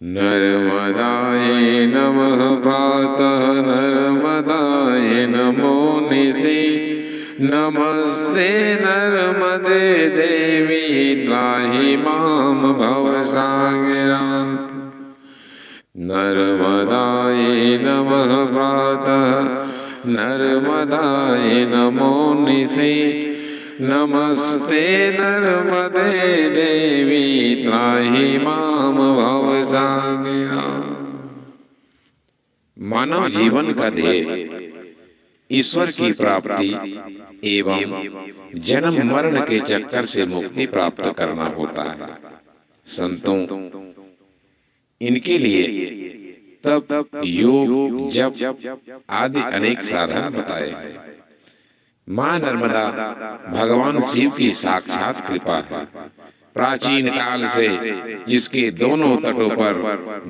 नर्मदायै नमः प्रातः नर्मदायै नमो निशि नमस्ते नर्मदे देवी त्राहि मां भवसागरात्। नर्मदायै नमः प्रातः नर्मदायै नमो निशि नमस्ते नर्मदे देवी त्राहि मां भवसागरात्। मानव जीवन का ध्येय ईश्वर की प्राप्ति एवं जन्म मरण के चक्कर से मुक्ति प्राप्त करना होता है। संतों इनके लिए तप, योग, जप आदि अनेक साधन बताए हैं। मां नर्मदा भगवान शिव की साक्षात कृपा है। प्राचीन काल से इसके दोनों तटों पर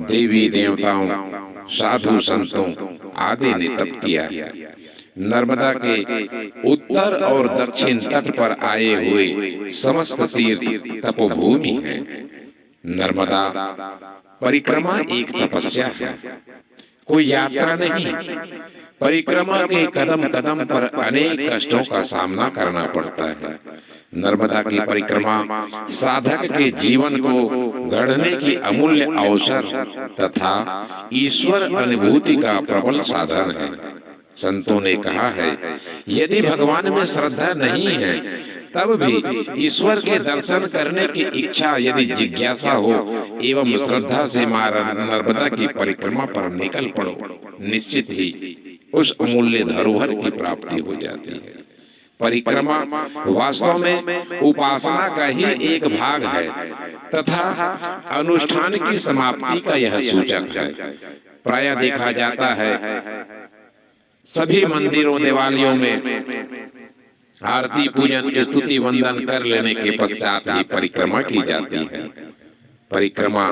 देवी देवताओं, साधु संतों आदि ने तप किया। नर्मदा के उत्तर और दक्षिण तट पर आए हुए समस्त तीर्थ तपोभूमि है। नर्मदा परिक्रमा एक तपस्या है, कोई यात्रा नहीं। परिक्रमा के कदम कदम पर अनेक कष्टों का सामना करना पड़ता है। नर्मदा की परिक्रमा साधक के जीवन को गढ़ने की अमूल्य अवसर तथा ईश्वर अनुभूति का प्रबल साधन है। संतों ने कहा है, यदि भगवान में श्रद्धा नहीं है तब भी ईश्वर के दर्शन करने की इच्छा यदि जिज्ञासा हो एवं श्रद्धा से मां नर्मदा की परिक्रमा पर निकल पड़ो, निश्चित ही उस अमूल्य धरोहर की प्राप्ति हो जाती है। परिक्रमा वास्तव में उपासना का ही एक भाग है तथा अनुष्ठान की समाप्ति का यह सूचक है। प्रायः देखा जाता है सभी मंदिरों देवालयों में आरती पूजन स्तुति वंदन कर लेने के पश्चात ही परिक्रमा की जाती है। परिक्रमा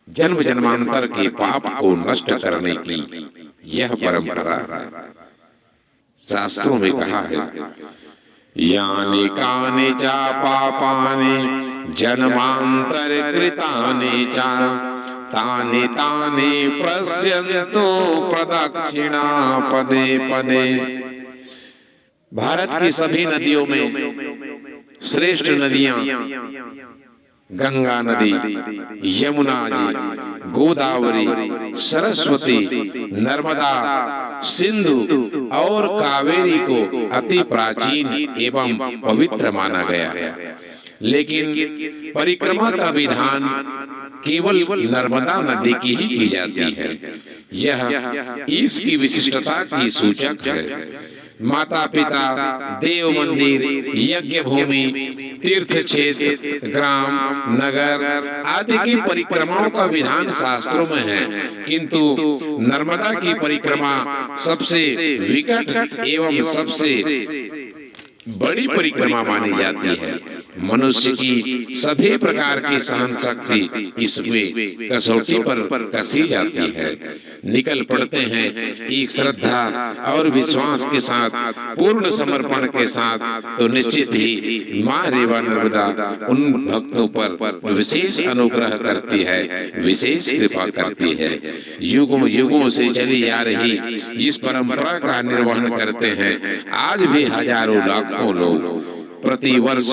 जन्म जन्मांतर के पाप को नष्ट करने की यह परंपरा है। शास्त्रों में कहा है, यानि कानि च पापानि जन्मांतर कृतानि च तानि तानि पश्यन्तु प्रदक्षिणा पदे पदे। भारत की सभी नदियों में श्रेष्ठ नदियां गंगा नदी, यमुना जी, गोदावरी, सरस्वती, नर्मदा, सिंधु और कावेरी को अति प्राचीन एवं पवित्र माना गया है। लेकिन परिक्रमा का विधान केवल नर्मदा नदी की ही की जाती है। यह इसकी विशिष्टता की सूचक है। माता पिता, देव मंदिर, यज्ञ भूमि, तीर्थ क्षेत्र, ग्राम, नगर आदि की परिक्रमाओं का विधान शास्त्रों में है, किंतु नर्मदा की परिक्रमा सबसे विकट एवं सबसे बड़ी परिक्रमा मानी जाती है। मनुष्य की सभी प्रकार की सहन शक्ति इसमें कसौटी पर कसी जाती है। निकल पड़ते हैं एक श्रद्धा और विश्वास के साथ, पूर्ण समर्पण के साथ, तो निश्चित ही मां रेवा नर्मदा उन भक्तों पर विशेष अनुग्रह करती है, विशेष कृपा करती है। युगों युगों से चली आ रही इस परंपरा का निर्वहन करते हैं आज भी हजारों लाखों लोग। प्रति वर्ष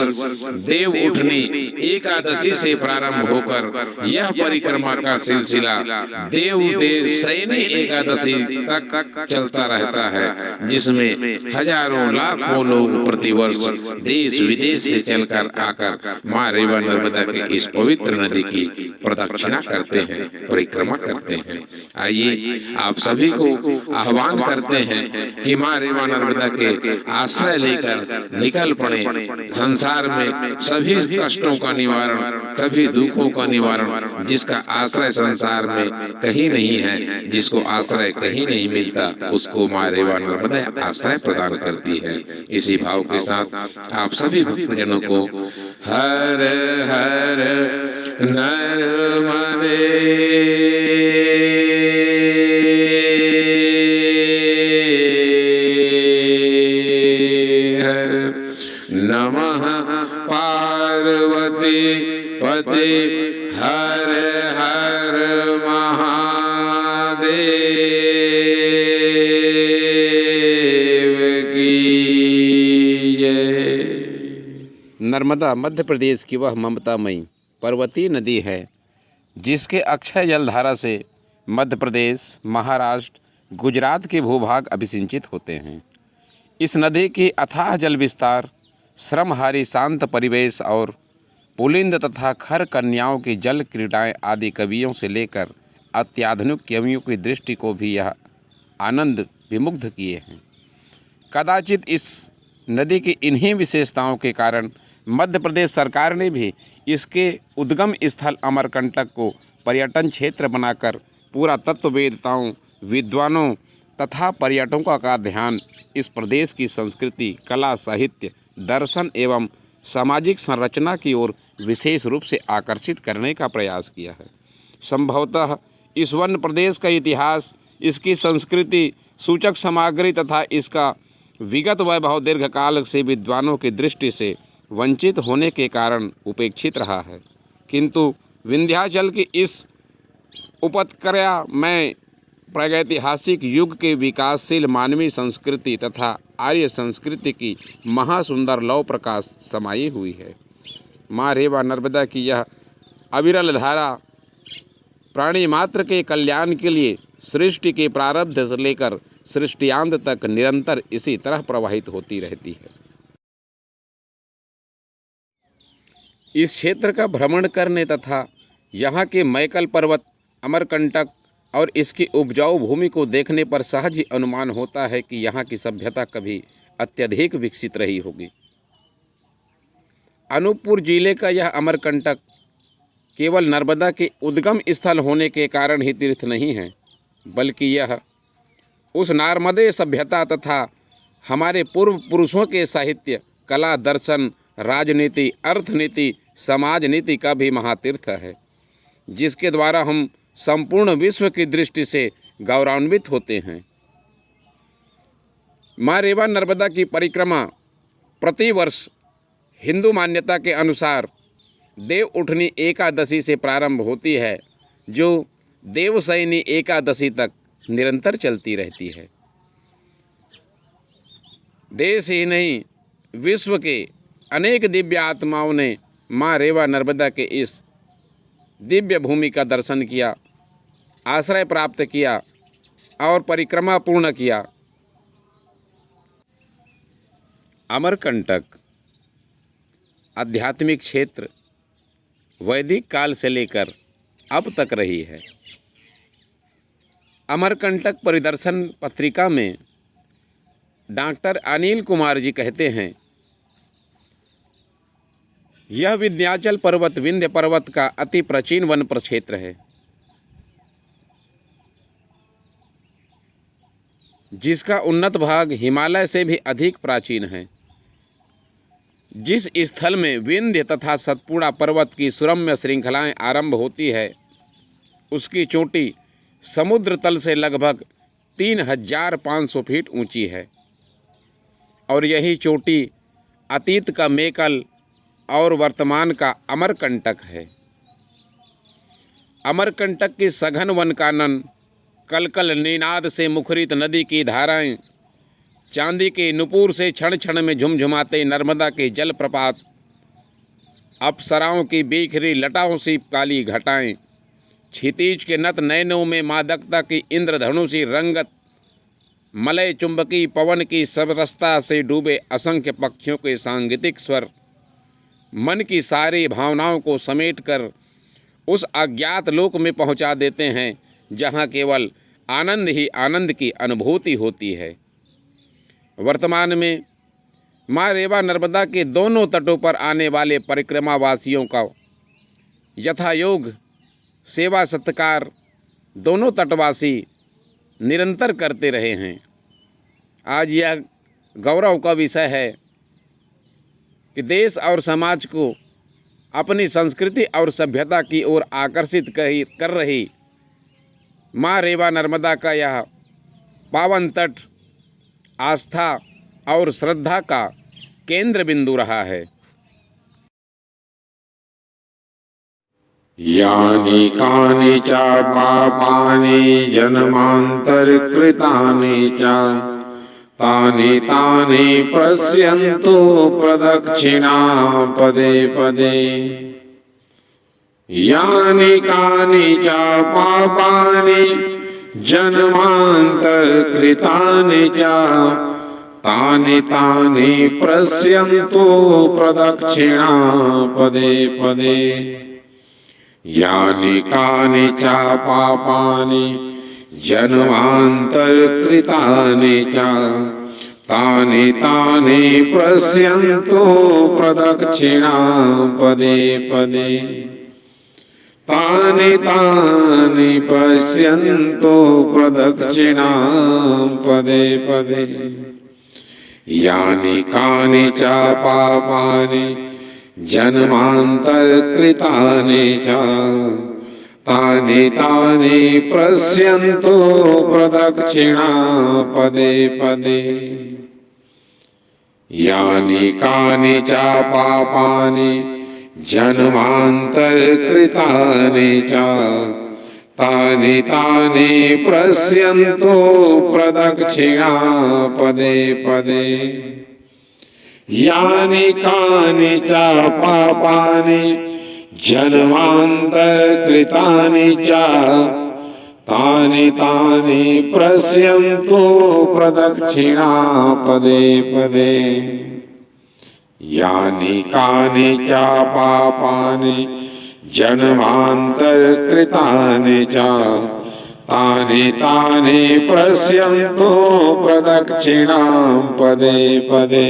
देव उठनी एकादशी से प्रारंभ होकर यह परिक्रमा का सिलसिला देव सैनी एकादशी तक चलता रहता है, जिसमें हजारों लाखों लोग प्रतिवर्ष देश विदेश से चलकर आकर मां रेवा नर्मदा के इस पवित्र नदी की प्रदक्षिणा करते हैं, परिक्रमा करते हैं। आइए आप सभी को आह्वान करते हैं कि मां रेवा नर्मदा के आश्रय लेकर निकल पड़े। संसार में सभी कष्टों का निवारण, सभी दुखों का निवारण, जिसका आश्रय संसार में कहीं नहीं है, जिसको आश्रय कहीं नहीं मिलता, उसको मां रेवा नर्मदा आश्रय प्रदान करती है। इसी भाव के साथ आप सभी भक्तजनों को हर हर नर्मदे नमः पार्वती पते हर हर महादेव की जय। नर्मदा मध्य प्रदेश की वह ममतामयी पर्वतीय नदी है जिसके अक्षय जलधारा से मध्य प्रदेश, महाराष्ट्र, गुजरात के भूभाग अभिसिंचित होते हैं। इस नदी की अथाह जल विस्तार, श्रमहारी शांत परिवेश और पुलिंद तथा खर कन्याओं की जल क्रीड़ाएँ आदि कवियों से लेकर अत्याधुनिक कवियों की दृष्टि को भी यह आनंद विमुग्ध किए हैं। कदाचित इस नदी की इन्हीं विशेषताओं के कारण मध्य प्रदेश सरकार ने भी इसके उद्गम स्थल अमरकंटक को पर्यटन क्षेत्र बनाकर पुरातत्ववेत्ताओं, विद्वानों तथा पर्यटकों का ध्यान इस प्रदेश की संस्कृति, कला, साहित्य, दर्शन एवं सामाजिक संरचना की ओर विशेष रूप से आकर्षित करने का प्रयास किया है। संभवतः इस वन प्रदेश का इतिहास, इसकी संस्कृति, सूचक सामग्री तथा इसका विगत वैभव दीर्घकाल से विद्वानों की दृष्टि से वंचित होने के कारण उपेक्षित रहा है, किंतु विंध्याचल की इस उपत्यका में प्रागैतिहासिक युग के विकासशील मानवीय संस्कृति तथा आर्य संस्कृति की महासुंदर लौ प्रकाश समाई हुई है। माँ रेवा नर्मदा की यह अविरल धारा प्राणी मात्र के कल्याण के लिए सृष्टि के प्रारब्ध से लेकर सृष्टियांत तक निरंतर इसी तरह प्रवाहित होती रहती है। इस क्षेत्र का भ्रमण करने तथा यहाँ के मैकल पर्वत, अमरकंटक और इसकी उपजाऊ भूमि को देखने पर सहज ही अनुमान होता है कि यहाँ की सभ्यता कभी अत्यधिक विकसित रही होगी। अनूपपुर जिले का यह अमरकंटक केवल नर्मदा के उद्गम स्थल होने के कारण ही तीर्थ नहीं है, बल्कि यह उस नार्मदे सभ्यता तथा हमारे पूर्व पुरुषों के साहित्य, कला, दर्शन, राजनीति, अर्थनीति, समाज नीति का भी महातीर्थ है, जिसके द्वारा हम संपूर्ण विश्व की दृष्टि से गौरवान्वित होते हैं। माँ रेवा नर्मदा की परिक्रमा प्रतिवर्ष हिंदू मान्यता के अनुसार देव उठनी एकादशी से प्रारंभ होती है, जो देवशयनी एकादशी तक निरंतर चलती रहती है। देश ही नहीं, विश्व के अनेक दिव्य आत्माओं ने माँ रेवा नर्मदा के इस दिव्य भूमि का दर्शन किया, आश्रय प्राप्त किया और परिक्रमा पूर्ण किया। अमरकंटक आध्यात्मिक क्षेत्र वैदिक काल से लेकर अब तक रही है। अमरकंटक परिदर्शन पत्रिका में डॉक्टर अनिल कुमार जी कहते हैं, यह विंध्याचल पर्वत विंध्य पर्वत का अति प्राचीन वन प्रक्षेत्र है, जिसका उन्नत भाग हिमालय से भी अधिक प्राचीन है। जिस स्थल में विंध्य तथा सतपुड़ा पर्वत की सुरम्य श्रृंखलाएं आरंभ होती है, उसकी चोटी समुद्र तल से लगभग 3500 फीट ऊंची है और यही चोटी अतीत का मेकल और वर्तमान का अमरकंटक है। अमरकंटक की सघन वन कानन, कलकल निनाद से मुखरित नदी की धाराएं, चांदी के नुपुर से क्षण क्षण में झुमझुमाते नर्मदा के जलप्रपात, अप्सराओं की बिखरी लटाओं सी काली घटाएं, क्षितिज के नत नयनों में मादकता की इंद्रधनु सी रंगत, मलय चुंबकी पवन की सरसता से डूबे असंख्य पक्षियों के सांगीतिक स्वर, मन की सारी भावनाओं को समेटकर उस अज्ञात लोक में पहुंचा देते हैं जहां केवल आनंद ही आनंद की अनुभूति होती है। वर्तमान में माँ रेवा नर्मदा के दोनों तटों पर आने वाले परिक्रमावासियों का यथायोग सेवा सत्कार दोनों तटवासी निरंतर करते रहे हैं। आज यह गौरव का विषय है कि देश और समाज को अपनी संस्कृति और सभ्यता की ओर आकर्षित कर रही माँ रेवा नर्मदा का यह पावन तट आस्था और श्रद्धा का केंद्र बिंदु रहा है। यानि कानि च पापानि जन्मान्तरकृतानि च तानि तानि पश्यन्तु प्रदक्षिणा पदे पदे। यानि कानि च पापानि जन्मान्तरकृतानि च तानि तानि पश्यन्तु प्रदक्षिणा पदे पदे। यानि कानि च पापानि जन्मान्तरकृतानि च तानि तानि पश्यन्तु प्रदक्षिणा पदे पदे। तानि तानि पश्यन्तु प्रदक्षिणा पदे पदे। यानि कानि च पापानि जन्मान्तरकृतानि च तानि तानि पश्यन्तु प्रदक्षिणा पदे पदे। यानि कानि च पापानि जन्मान्तरकृतानि च तानि तानि पश्यन्तु प्रदक्षिणा पदे पदे। यानि कानि च पापानि जन्मान्तरकृतानि च तानि तानि पश्यन्तु प्रदक्षिणा पदे पदे। यानि कानि च पापानि जन्मान्तरकृतानि च तानि तानि पश्यन्तु प्रदक्षिणा पदे पदे।